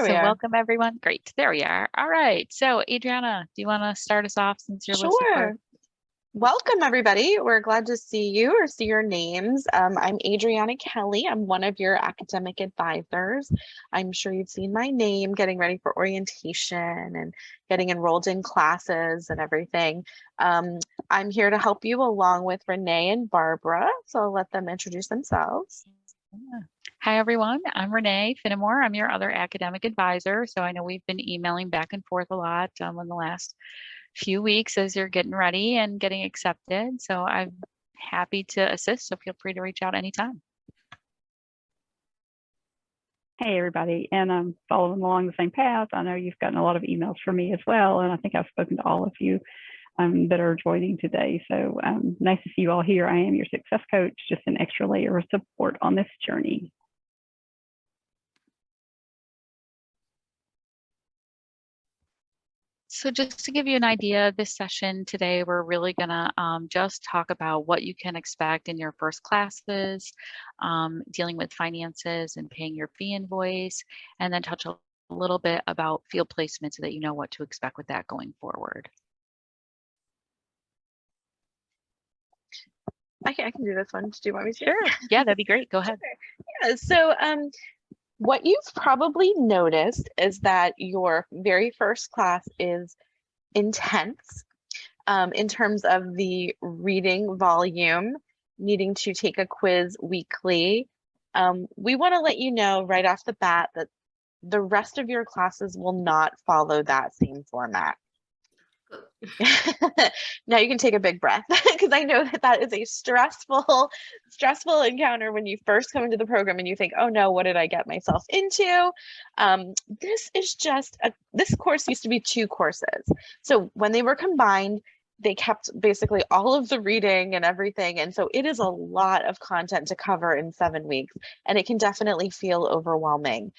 There we So are. welcome everyone. Great. There we are. All right. So Adriana, do you want to start us off since you're listed Sure. first? Welcome, everybody. We're glad to see you or see your names. I'm Adriana Kelly. I'm one of your academic advisors. I'm sure you've seen my name getting ready for orientation and getting enrolled in classes and everything. Um, I'm here to help you along with Renee and Barbara. So I'll let them introduce themselves. Yeah. Hi everyone. I'm Renee Finnemore. I'm your other academic advisor. So I know we've been emailing back and forth a lot in the last few weeks as you're getting ready and getting accepted. So I'm happy to assist. So feel free to reach out anytime. Hey, everybody, and I'm following along the same path. I know you've gotten a lot of emails from me as well, and I think I've spoken to all of you that are joining today. So nice to see you all here. I am your success coach, just an extra layer of support on this journey. So just to give you an idea, this session today, we're really gonna just talk about what you can expect in your first classes, dealing with finances and paying your fee invoice, and then touch a little bit about field placement so that you know what to expect with that going forward. I can do this one. Do you want me to? Sure. Yeah, that'd be great. Go ahead. Yeah, so what you've probably noticed is that your very first class is intense in terms of the reading volume, needing to take a quiz weekly. We want to let you know right off the bat that the rest of your classes will not follow that same format. Now you can take a big breath because I know that that is a stressful encounter when you first come into the program and you think, oh no, what did I get myself into? This is just this course used to be 2 courses. So when they were combined, they kept basically all of the reading and everything. And so it is a lot of content to cover in 7 weeks, and it can definitely feel overwhelming.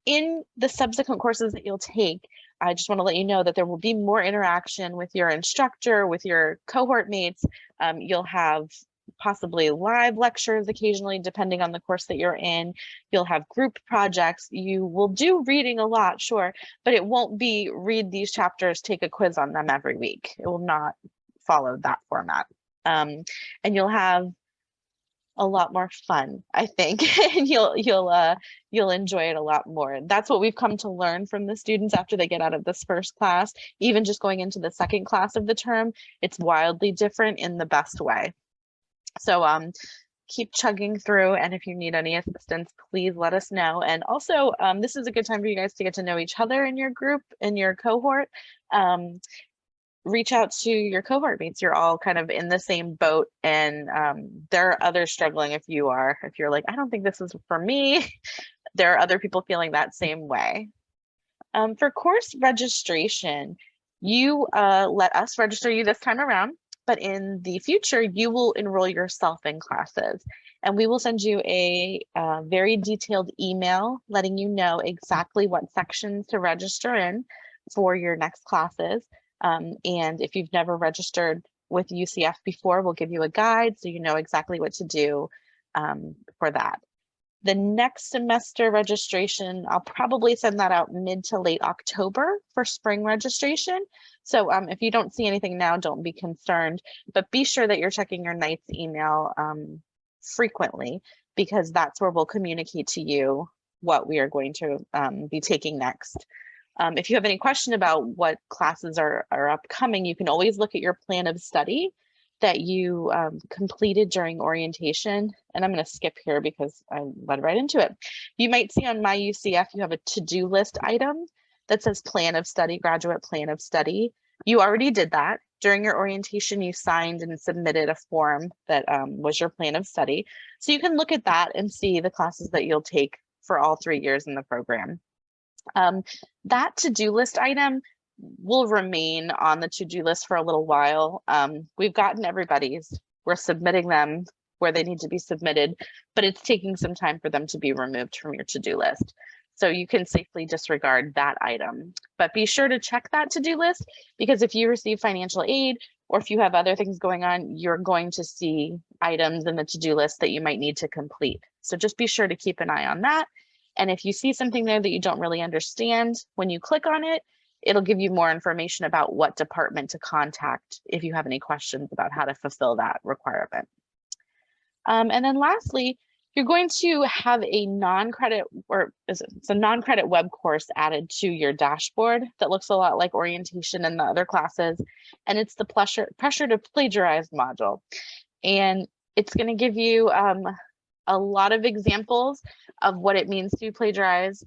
In the subsequent courses that you'll take, I just want to let you know that there will be more interaction with your instructor, with your cohort mates. You'll have possibly live lectures occasionally, depending on the course that you're in. You'll have group projects. You will do reading a lot, sure, but it won't be read these chapters, take a quiz on them every week. It will not follow that format. And you'll have a lot more fun, I think, and you'll enjoy it a lot more. That's what we've come to learn from the students after they get out of this first class. Even just going into the second class of the term, it's wildly different in the best way. So keep chugging through, and if you need any assistance, please let us know. And also, this is a good time for you guys to get to know each other in your group, in your cohort. Reach out to your cohort mates. You're all kind of in the same boat, and there are others struggling if you're like, I don't think this is for me. There are other people feeling that same way. For course registration, you let us register you this time around, but in the future, you will enroll yourself in classes, and we will send you a very detailed email letting you know exactly what sections to register in for your next classes. And if you've never registered with UCF before, we'll give you a guide so you know exactly what to do for that. The next semester registration, I'll probably send that out mid to late October for spring registration. So if you don't see anything now, don't be concerned, but be sure that you're checking your Knights email frequently, because that's where we'll communicate to you what we are going to be taking next. If you have any question about what classes are upcoming, you can always look at your plan of study that you completed during orientation. And I'm going to skip here because I led right into it. You might see on My UCF, you have a to-do list item that says plan of study, graduate plan of study. You already did that. During your orientation, you signed and submitted a form that was your plan of study. So you can look at that and see the classes that you'll take for all 3 years in the program. That to-do list item will remain on the to-do list for a little while. We've gotten everybody's, we're submitting them where they need to be submitted, but it's taking some time for them to be removed from your to-do list. So you can safely disregard that item, but be sure to check that to-do list, because if you receive financial aid or if you have other things going on, you're going to see items in the to-do list that you might need to complete. So just be sure to keep an eye on that. And if you see something there that you don't really understand, when you click on it, it'll give you more information about what department to contact if you have any questions about how to fulfill that requirement. And then lastly, you're going to have a non-credit, or it's a non-credit web course added to your dashboard that looks a lot like orientation and the other classes. And it's the pressure to plagiarize module. And it's going to give you a lot of examples of what it means to plagiarize,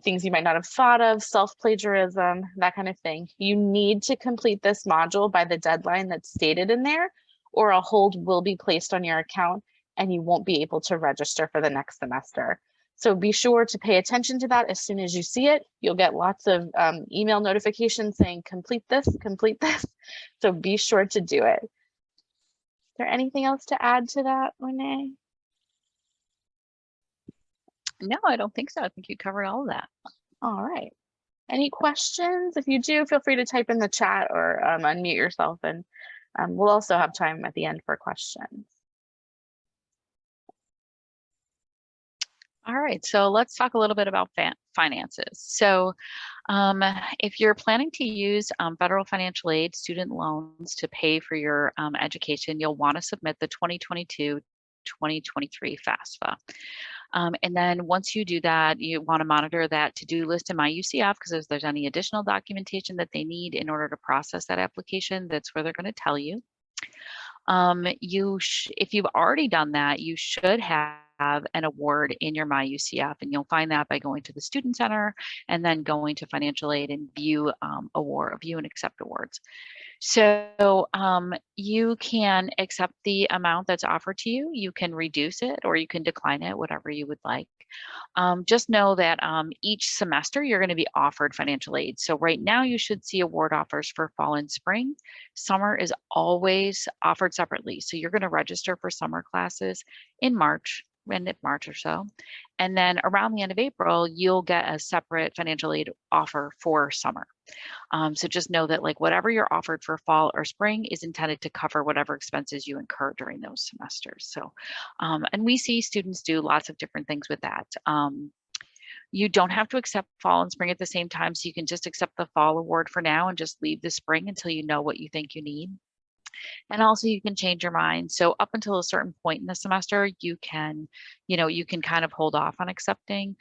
things you might not have thought of, self-plagiarism, that kind of thing. You need to complete this module by the deadline that's stated in there, or a hold will be placed on your account and you won't be able to register for the next semester. So be sure to pay attention to that as soon as you see it. You'll get lots of email notifications saying, complete this, complete this. So be sure to do it. Is there anything else to add to that, Renee? No, I don't think so. I think you covered all of that. All right. Any questions? If you do, feel free to type in the chat or unmute yourself, and we'll also have time at the end for questions. All right, so let's talk a little bit about finances. So if you're planning to use federal financial aid student loans to pay for your education, you'll want to submit the 2022-2023 FAFSA. And then once you do that, you want to monitor that to-do list in MyUCF, because if there's any additional documentation that they need in order to process that application, that's where they're going to tell you. If you've already done that, you should have an award in your MyUCF, and you'll find that by going to the Student Center and then going to financial aid and view and accept awards. So you can accept the amount that's offered to you. You can reduce it or you can decline it, whatever you would like. Just know that each semester you're going to be offered financial aid. So right now you should see award offers for fall and spring. Summer is always offered separately. So you're going to register for summer classes in March, end of March or so. And then around the end of April, you'll get a separate financial aid offer for summer. So just know that like whatever you're offered for fall or spring is intended to cover whatever expenses you incur during those semesters. So, and we see students do lots of different things with that. You don't have to accept fall and spring at the same time. So you can just accept the fall award for now and just leave the spring until you know what you think you need. And also you can change your mind. So up until a certain point in the semester, you can kind of hold off on accepting.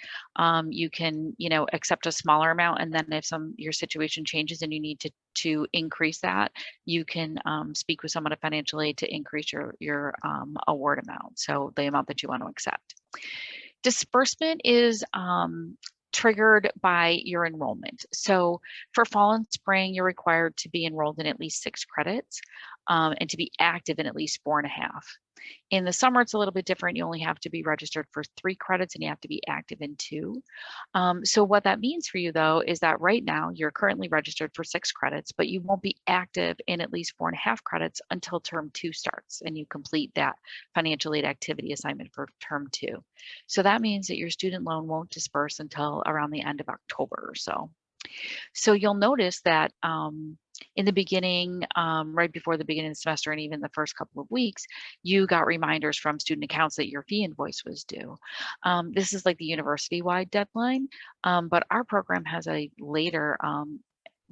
You can, accept a smaller amount. And then if your situation changes and you need to increase that, you can speak with someone at financial aid to increase your award amount. So the amount that you want to accept. Disbursement is triggered by your enrollment. So for fall and spring, you're required to be enrolled in at least 6 credits and to be active in at least 4.5. In the summer, it's a little bit different. You only have to be registered for 3 credits and you have to be active in 2. So what that means for you though, is that right now you're currently registered for 6 credits, but you won't be active in at least 4.5 credits until term 2 starts and you complete that financial aid activity assignment for term 2. So that means that your student loan won't disperse until around the end of October or so. So you'll notice that in the beginning, right before the beginning of the semester and even the first couple of weeks, you got reminders from student accounts that your fee invoice was due. This is like the university-wide deadline, but our program has a later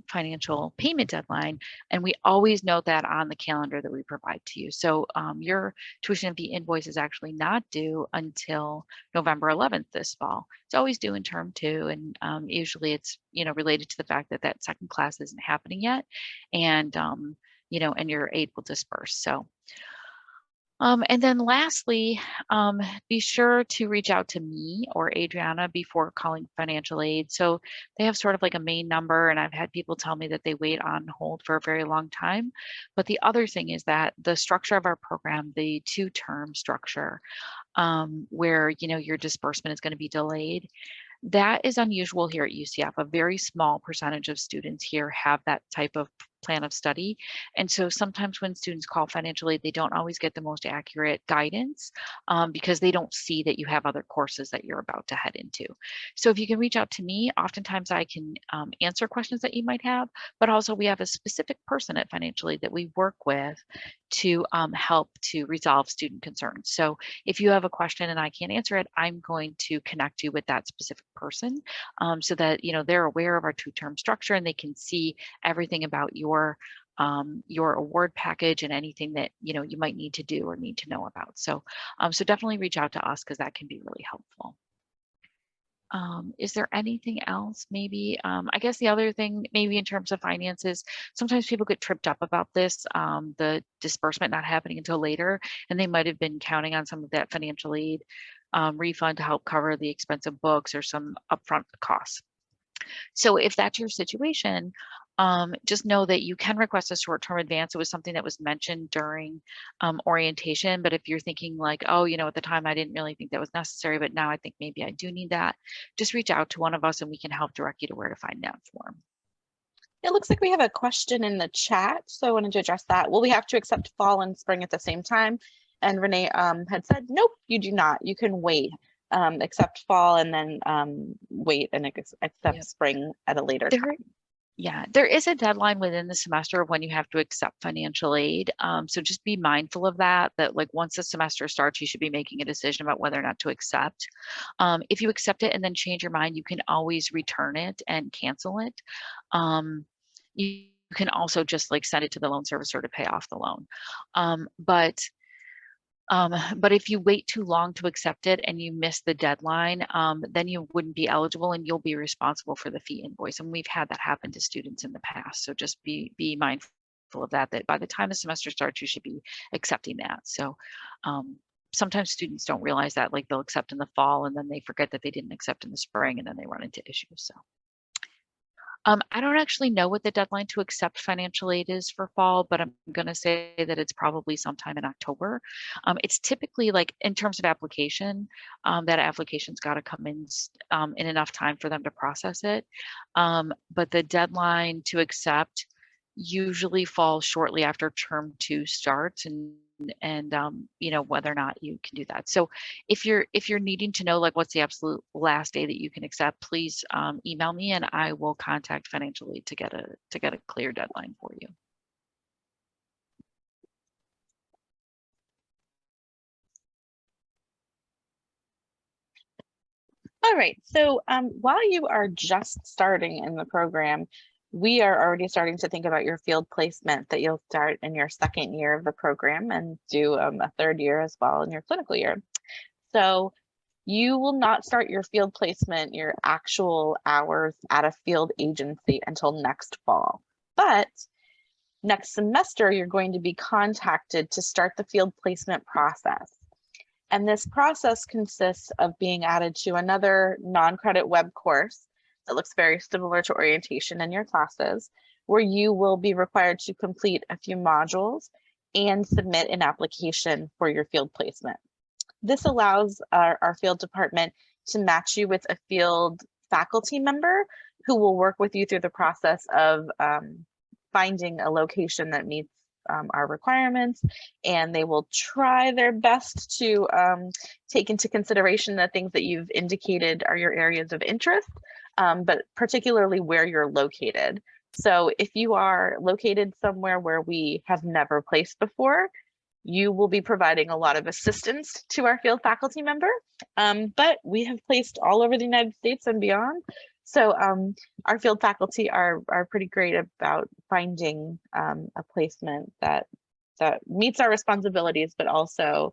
financial payment deadline, and we always note that on the calendar that we provide to you. So your tuition fee invoice is actually not due until November 11th this fall. It's always due in term 2, and usually it's related to the fact that that second class isn't happening yet, and and you're able to disperse. So. And then lastly, be sure to reach out to me or Adriana before calling financial aid. So they have sort of like a main number, and I've had people tell me that they wait on hold for a very long time. But the other thing is that the structure of our program, the 2-term structure, where your disbursement is going to be delayed, that is unusual here at UCF. A very small percentage of students here have that type of plan of study. And so sometimes when students call financial aid, they don't always get the most accurate guidance because they don't see that you have other courses that you're about to head into. So if you can reach out to me, oftentimes I can answer questions that you might have, but also we have a specific person at Financial Aid that we work with to help to resolve student concerns. So if you have a question and I can't answer it, I'm going to connect you with that specific person so that, you know, they're aware of our two-term structure and they can see everything about your award package and anything that, you know, you might need to do or need to know about. So, so definitely reach out to us because that can be really helpful. Is there anything else? Maybe, I guess the other thing, maybe in terms of finances, sometimes people get tripped up about this, the disbursement not happening until later, and they might have been counting on some of that financial aid refund to help cover the expense of books or some upfront costs. So if that's your situation, just know that you can request a short-term advance. It was something that was mentioned during orientation, but if you're thinking like, oh, you know, at the time I didn't really think that was necessary, but now I think maybe I do need that, just reach out to one of us and we can help direct you to where to find that form. It looks like we have a question in the chat, so I wanted to address that. Will we have to accept fall and spring at the same time? And Renee had said, nope, you do not. You can wait, accept fall and then wait and accept spring at a later time. Yeah, there is a deadline within the semester of when you have to accept financial aid. So just be mindful of that, like once the semester starts, you should be making a decision about whether or not to accept. If you accept it and then change your mind, you can always return it and cancel it. You can also just like send it to the loan servicer to pay off the loan. But if you wait too long to accept it and you miss the deadline, then you wouldn't be eligible and you'll be responsible for the fee invoice. And we've had that happen to students in the past. So just be mindful of that by the time the semester starts, you should be accepting that. So sometimes students don't realize that, like they'll accept in the fall and then they forget that they didn't accept in the spring and then they run into issues. So. I don't actually know what the deadline to accept financial aid is for fall, but I'm going to say that it's probably sometime in October. It's typically like in terms of application, that application's got to come in enough time for them to process it. But the deadline to accept usually falls shortly after term 2 starts and you know, whether or not you can do that. So if you're needing to know like what's the absolute last day that you can accept, please email me and I will contact financial aid to get a clear deadline for you. All right, so while you are just starting in the program, we are already starting to think about your field placement that you'll start in your second year of the program and do a third year as well in your clinical year. So you will not start your field placement, your actual hours at a field agency until next fall. But next semester, you're going to be contacted to start the field placement process. And this process consists of being added to another non-credit web course that looks very similar to orientation in your classes, where you will be required to complete a few modules and submit an application for your field placement. This allows our field department to match you with a field faculty member who will work with you through the process of finding a location that meets our requirements, and they will try their best to take into consideration the things that you've indicated are your areas of interest, but particularly where you're located. So if you are located somewhere where we have never placed before, you will be providing a lot of assistance to our field faculty member, but we have placed all over the United States and beyond. So our field faculty are pretty great about finding a placement that meets our responsibilities, but also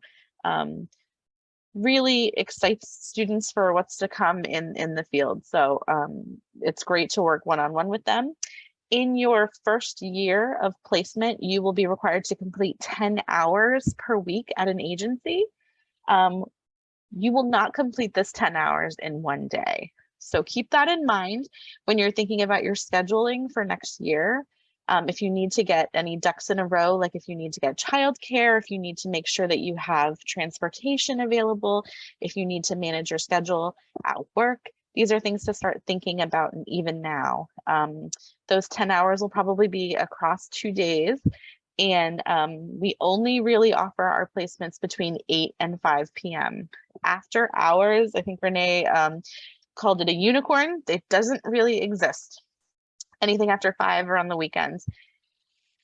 really excites students for what's to come in the field. So it's great to work one-on-one with them. In your first year of placement, you will be required to complete 10 hours per week at an agency. You will not complete this 10 hours in one day. So keep that in mind when you're thinking about your scheduling for next year. If you need to get any ducks in a row, like if you need to get childcare, if you need to make sure that you have transportation available, if you need to manage your schedule at work, these are things to start thinking about, and even now. Those 10 hours will probably be across 2 days. And we only really offer our placements between 8 and 5 p.m. After hours, I think Renee called it a unicorn. It doesn't really exist. Anything after 5 or on the weekends,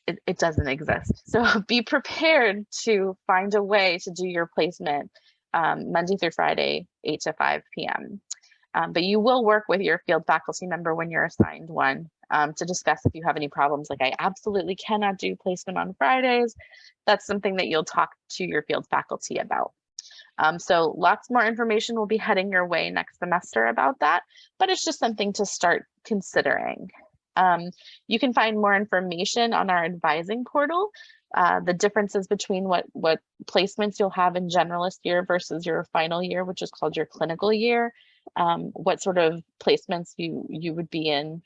it doesn't exist. So be prepared to find a way to do your placement Monday through Friday, 8 to 5 p.m. But you will work with your field faculty member when you're assigned one to discuss if you have any problems. Like, I absolutely cannot do placement on Fridays. That's something that you'll talk to your field faculty about. So lots more information will be heading your way next semester about that, but it's just something to start considering. You can find more information on our advising portal, the differences between what placements you'll have in generalist year versus your final year, which is called your clinical year, what sort of placements you would be in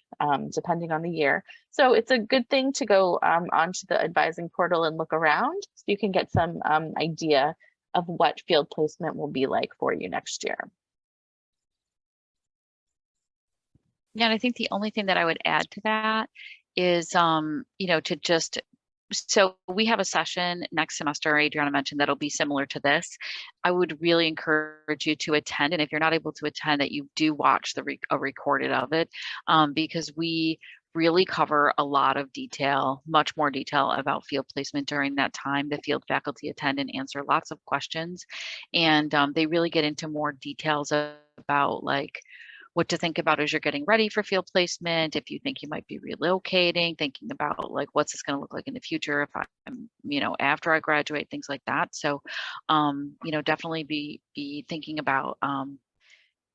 depending on the year. So it's a good thing to go onto the advising portal and look around so you can get some idea of what field placement will be like for you next year. Yeah, and I think the only thing that I would add to that is, to just, so we have a session next semester, Adriana mentioned, that'll be similar to this. I would really encourage you to attend. And if you're not able to attend, that you do watch a recorded of it, because we really cover a lot of detail, much more detail about field placement during that time. The field faculty attend and answer lots of questions. And they really get into more details about like what to think about as you're getting ready for field placement, if you think you might be relocating, thinking about like, what's this going to look like in the future if I'm, after I graduate, things like that. So, definitely be thinking about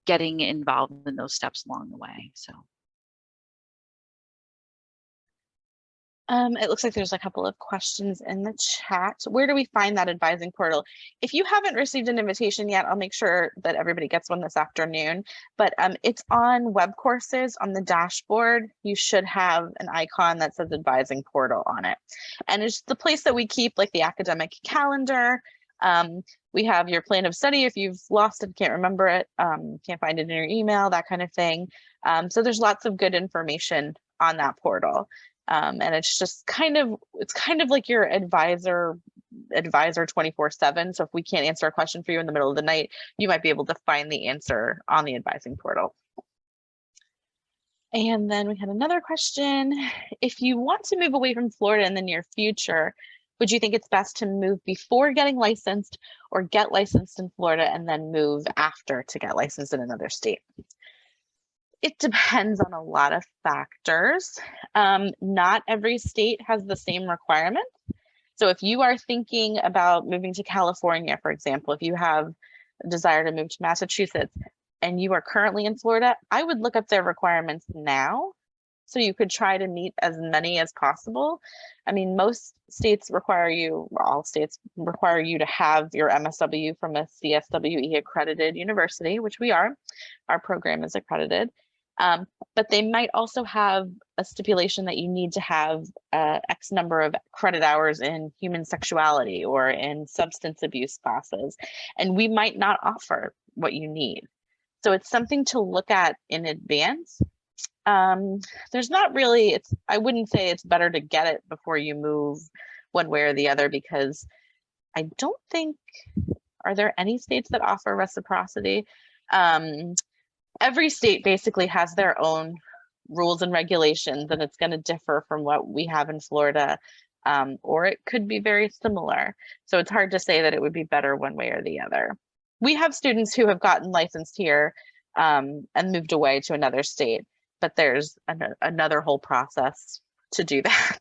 getting involved in those steps along the way. So. It looks like there's a couple of questions in the chat. Where do we find that advising portal? If you haven't received an invitation yet, I'll make sure that everybody gets one this afternoon. But it's on web courses on the dashboard. You should have an icon that says advising portal on it. And it's the place that we keep like the academic calendar. We have your plan of study if you've lost it, can't remember it, can't find it in your email, that kind of thing. So there's lots of good information on that portal. And it's just kind of like your advisor 24/7. So if we can't answer a question for you in the middle of the night, you might be able to find the answer on the advising portal. And then we had another question. If you want to move away from Florida in the near future, would you think it's best to move before getting licensed or get licensed in Florida and then move after to get licensed in another state? It depends on a lot of factors. Not every state has the same requirement. So if you are thinking about moving to California, for example, if you have a desire to move to Massachusetts and you are currently in Florida, I would look up their requirements now so you could try to meet as many as possible. I mean, most states require you, all states require you to have your MSW from a CSWE accredited university, which we are. Our program is accredited. But they might also have a stipulation that you need to have X number of credit hours in human sexuality or in substance abuse classes, and we might not offer what you need. So it's something to look at in advance. There's not really, I wouldn't say it's better to get it before you move one way or the other, because I don't think, are there any states that offer reciprocity? Every state basically has their own rules and regulations, and it's going to differ from what we have in Florida, or it could be very similar. So it's hard to say that it would be better one way or the other. We have students who have gotten licensed here and moved away to another state, but there's another whole process to do that.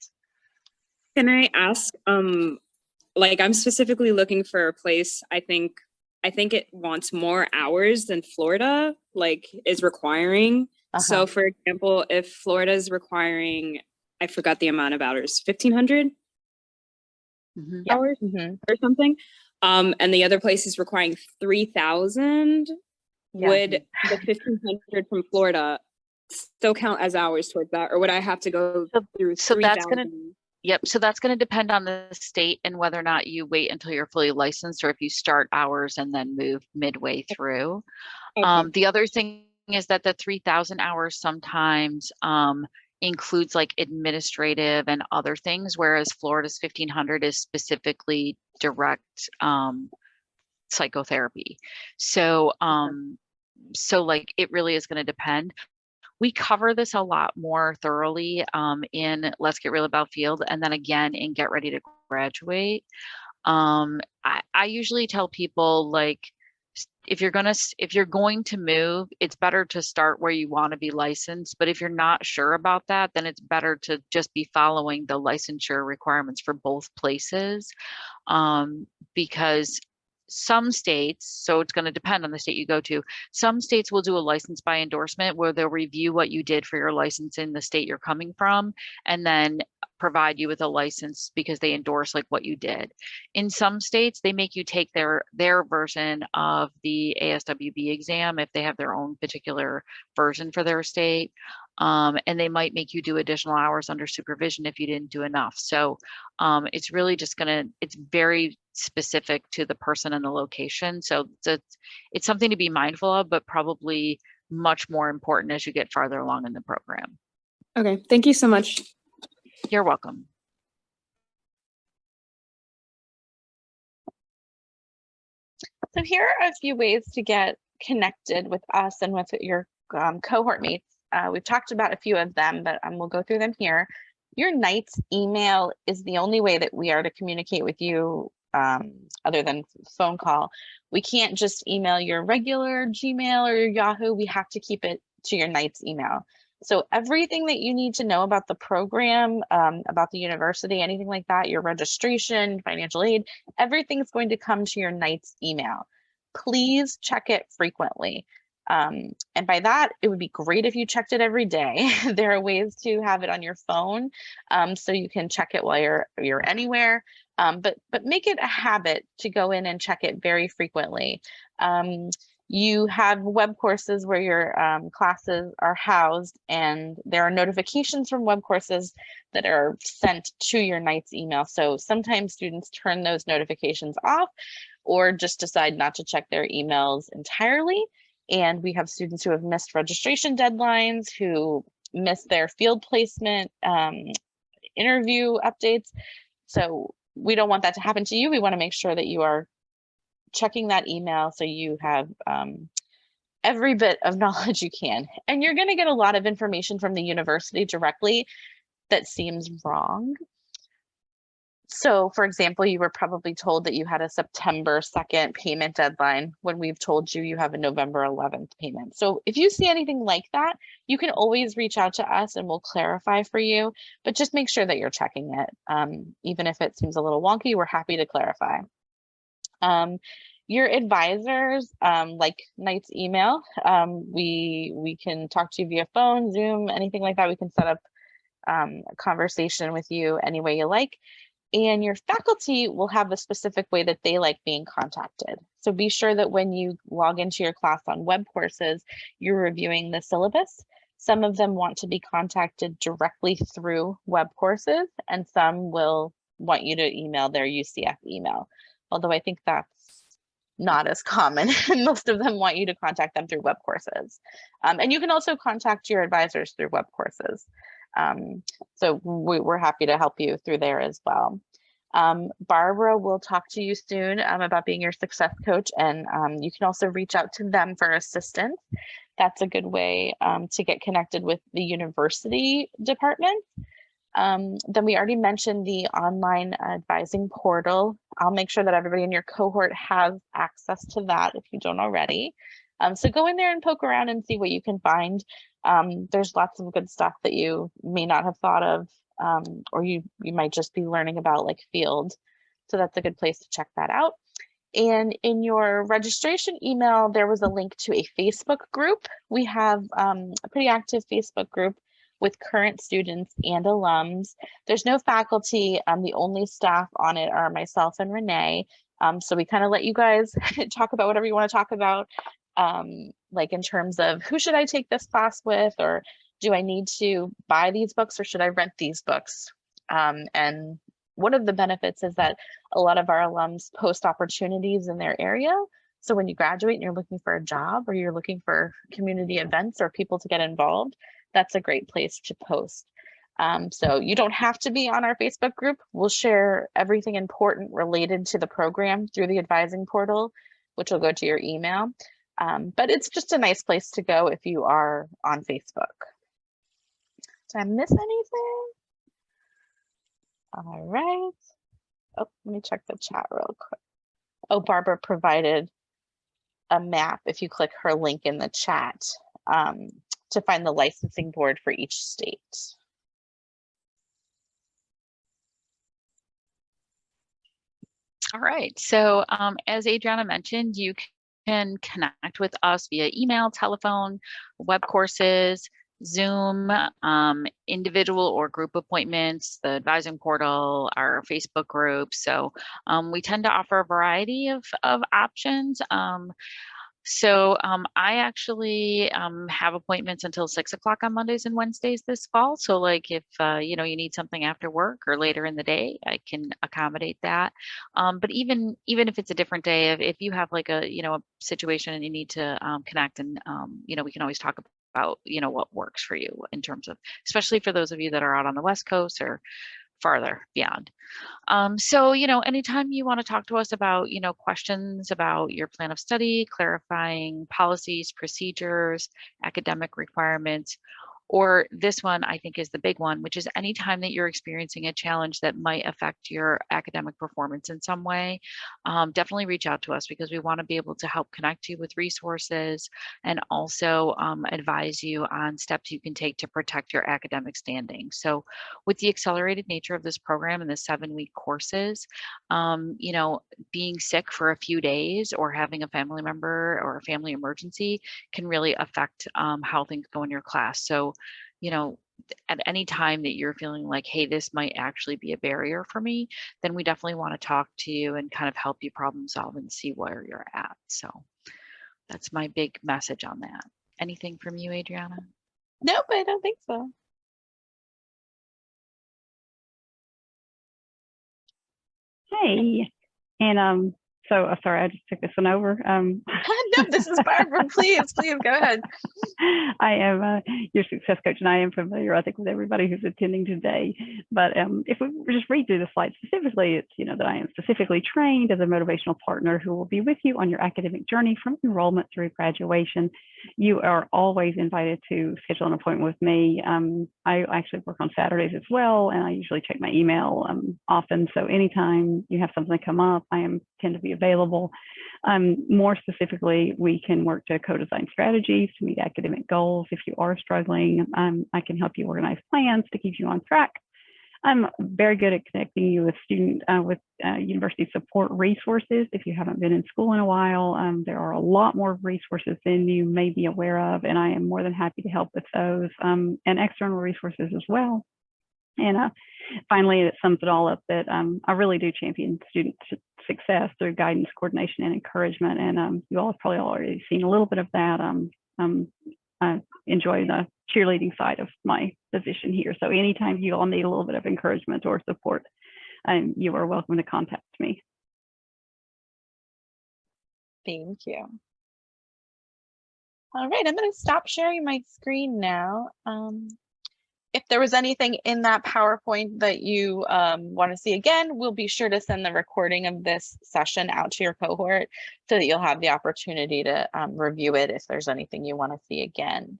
Can I ask, like, I'm specifically looking for a place, I think it wants more hours than Florida, like, is requiring. So for example, if Florida is requiring, I forgot the amount of hours, 1,500 hours or something. And the other place is requiring 3,000. Would the 1,500 from Florida still count as hours towards that? Or would I have to go through 3,000? So that's going to depend on the state and whether or not you wait until you're fully licensed, or if you start hours and then move midway through. The other thing is that the 3,000 hours sometimes includes like administrative and other things, whereas Florida's 1,500 is specifically direct psychotherapy. So, so like it really is going to depend. We cover this a lot more thoroughly in Let's Get Real About Field, and then again in Get Ready to Graduate. I usually tell people, like, if you're going to move, it's better to start where you want to be licensed. But if you're not sure about that, then it's better to just be following the licensure requirements for both places, because some states, so it's going to depend on the state you go to. Some states will do a license by endorsement where they'll review what you did for your license in the state you're coming from, and then provide you with a license because they endorse like what you did. In some states, they make you take their version of the ASWB exam if they have their own particular version for their state. And they might make you do additional hours under supervision if you didn't do enough. So it's really just it's very specific to the person and the location. So it's something to be mindful of, but probably much more important as you get farther along in the program. Okay, thank you so much. You're welcome. So here are a few ways to get connected with us and with your cohort mates. We've talked about a few of them, but we'll go through them here. Your Knights email is the only way that we are to communicate with you other than phone call. We can't just email your regular Gmail or your Yahoo. We have to keep it to your Knights email. So everything that you need to know about the program, about the university, anything like that, your registration, financial aid, everything's going to come to your Knights email. Please check it frequently. And by that, it would be great if you checked it every day. There are ways to have it on your phone, so you can check it while you're anywhere. But make it a habit to go in and check it very frequently. You have web courses where your classes are housed, and there are notifications from web courses that are sent to your Knights email. So sometimes students turn those notifications off or just decide not to check their emails entirely. And we have students who have missed registration deadlines, who missed their field placement interview updates. So we don't want that to happen to you. We want to make sure that you are checking that email so you have every bit of knowledge you can. And you're going to get a lot of information from the university directly that seems wrong. So for example, you were probably told that you had a September 2nd payment deadline when we've told you you have a November 11th payment. So if you see anything like that, you can always reach out to us and we'll clarify for you, but just make sure that you're checking it. Even if it seems a little wonky, we're happy to clarify. Your advisors, like Knights email, we can talk to you via phone, Zoom, anything like that. We can set up a conversation with you any way you like. And your faculty will have a specific way that they like being contacted. So be sure that when you log into your class on web courses, you're reviewing the syllabus. Some of them want to be contacted directly through web courses, and some will want you to email their UCF email. Although I think that's not as common. Most of them want you to contact them through web courses. And you can also contact your advisors through web courses. So we're happy to help you through there as well. Barbara will talk to you soon about being your success coach, and you can also reach out to them for assistance. That's a good way to get connected with the university department. Then we already mentioned the online advising portal. I'll make sure that everybody in your cohort has access to that if you don't already. So go in there and poke around and see what you can find. There's lots of good stuff that you may not have thought of, or you might just be learning about, like field. So that's a good place to check that out. And in your registration email, there was a link to a Facebook group. We have a pretty active Facebook group with current students and alums. There's no faculty. The only staff on it are myself and Renee. So we kind of let you guys talk about whatever you want to talk about. Like in terms of who should I take this class with, or do I need to buy these books, or should I rent these books? And one of the benefits is that a lot of our alums post opportunities in their area. So when you graduate and you're looking for a job or you're looking for community events or people to get involved, that's a great place to post. So you don't have to be on our Facebook group. We'll share everything important related to the program through the advising portal, which will go to your email. But it's just a nice place to go if you are on Facebook. Did I miss anything? All right. Oh, let me check the chat real quick. Oh, Barbara provided a map if you click her link in the chat to find the licensing board for each state. All right, so as Adriana mentioned, you can connect with us via email, telephone, web courses, Zoom, individual or group appointments, the advising portal, our Facebook group. So we tend to offer a variety of options. I actually have appointments until 6 o'clock on Mondays and Wednesdays this fall. So like if you know, you need something after work or later in the day, I can accommodate that. But even if it's a different day, if you have like a, you know, a situation and you need to connect, and you know, we can always talk about, you know, what works for you in terms of, especially for those of you that are out on the West Coast or farther beyond. So, you know, anytime you want to talk to us about, you know, questions about your plan of study, clarifying policies, procedures, academic requirements, or this one I think is the big one, which is anytime that you're experiencing a challenge that might affect your academic performance in some way, definitely reach out to us, because we want to be able to help connect you with resources and also advise you on steps you can take to protect your academic standing. So with the accelerated nature of this program and the 7-week courses, you know, being sick for a few days or having a family member or a family emergency can really affect how things go in your class. So, you know, at any time that you're feeling like, hey, this might actually be a barrier for me, then we definitely want to talk to you and kind of help you problem solve and see where you're at. So that's my big message on that. Anything from you, Adriana? Nope, I don't think so. Hey, and sorry, I just took this one over. No, this is Barbara. Please go ahead. I am your success coach, and I am familiar, I think, with everybody who's attending today. But if we just read through the slides specifically, it's, you know, that I am specifically trained as a motivational partner who will be with you on your academic journey from enrollment through graduation. You are always invited to schedule an appointment with me. I actually work on Saturdays as well, and I usually check my email often. So anytime you have something come up, I tend to be available. More specifically, we can work to co-design strategies to meet academic goals. If you are struggling, I can help you organize plans to keep you on track. I'm very good at connecting you with university support resources. If you haven't been in school in a while, there are a lot more resources than you may be aware of, and I am more than happy to help with those, and external resources as well. And finally, it sums it all up that I really do champion student success through guidance, coordination, and encouragement. And you all have probably already seen a little bit of that. I enjoy the cheerleading side of my position here. So anytime you all need a little bit of encouragement or support, you are welcome to contact me. Thank you. All right, I'm going to stop sharing my screen now. If there was anything in that PowerPoint that you want to see again, we'll be sure to send the recording of this session out to your cohort so that you'll have the opportunity to review it if there's anything you want to see again.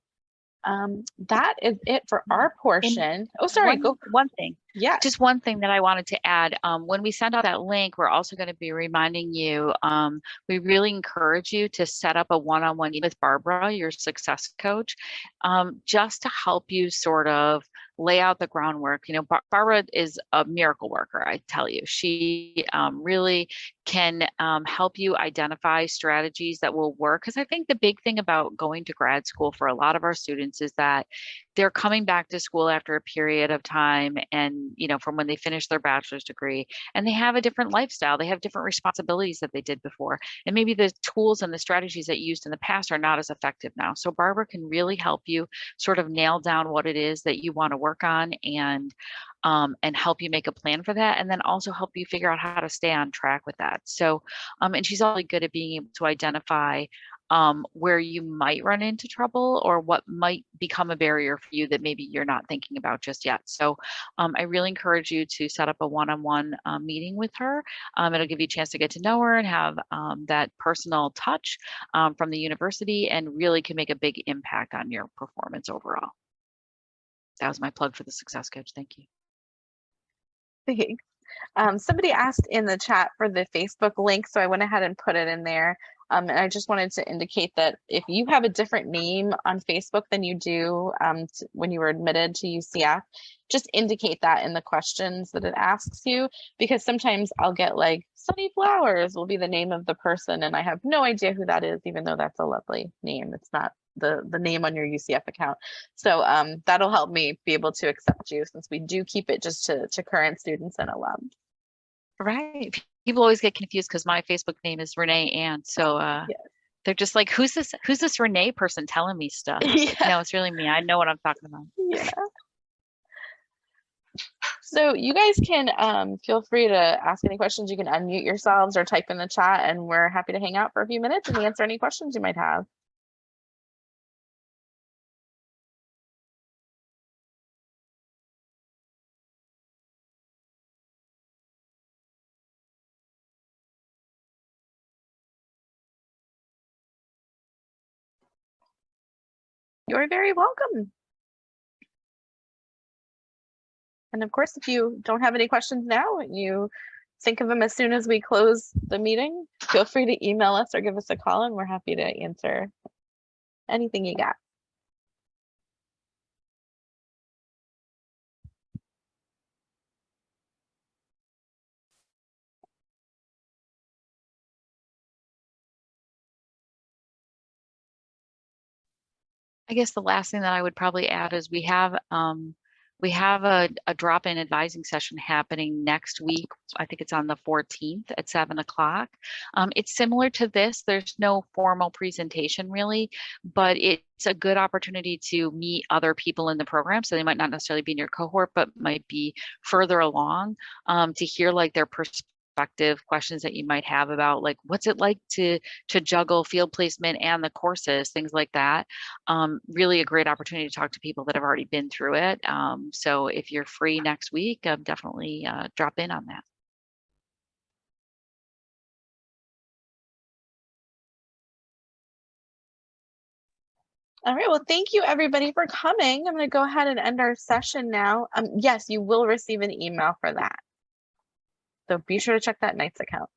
That is it for our portion. Oh, sorry, go. One thing. Yeah. Just one thing that I wanted to add. When we send out that link, we're also going to be reminding you, we really encourage you to set up a one-on-one with Barbara, your success coach, just to help you sort of lay out the groundwork. You know, Barbara is a miracle worker, I tell you. She really can help you identify strategies that will work. Because I think the big thing about going to grad school for a lot of our students is that they're coming back to school after a period of time and, you know, from when they finished their bachelor's degree, and they have a different lifestyle. They have different responsibilities that they did before. And maybe the tools and the strategies that you used in the past are not as effective now. So Barbara can really help you sort of nail down what it is that you want to work on and help you make a plan for that, and then also help you figure out how to stay on track with that. So, and she's really good at being able to identify where you might run into trouble or what might become a barrier for you that maybe you're not thinking about just yet. So I really encourage you to set up a one-on-one meeting with her. It'll give you a chance to get to know her and have that personal touch from the university, and really can make a big impact on your performance overall. That was my plug for the Success Coach. Thank you. Thanks. Somebody asked in the chat for the Facebook link, so I went ahead and put it in there. And I just wanted to indicate that if you have a different name on Facebook than you do when you were admitted to UCF, just indicate that in the questions that it asks you, because sometimes I'll get like Sunny Flowers will be the name of the person, and I have no idea who that is, even though that's a lovely name. It's not the name on your UCF account. So that'll help me be able to accept you, since we do keep it just to current students and alums. Right. People always get confused because my Facebook name is Renee Ann. So Yes. they're just like, who's this Renee person telling me stuff? Yeah. No, it's really me. I know what I'm talking about. Yeah. So you guys can feel free to ask any questions. You can unmute yourselves or type in the chat, and we're happy to hang out for a few minutes and answer any questions you might have. You're very welcome. And of course, if you don't have any questions now, you think of them as soon as we close the meeting, feel free to email us or give us a call, and we're happy to answer anything you got. I guess the last thing that I would probably add is we have a drop-in advising session happening next week. I think it's on the 14th at 7 o'clock. It's similar to this. There's no formal presentation really, but it's a good opportunity to meet other people in the program. So they might not necessarily be in your cohort, but might be further along, to hear like their perspective questions that you might have about like what's it like to juggle field placement and the courses, things like that. Really a great opportunity to talk to people that have already been through it. So if you're free next week, definitely drop in on that. All right, well, thank you everybody for coming. I'm going to go ahead and end our session now. Yes, you will receive an email for that. So be sure to check that Knights account.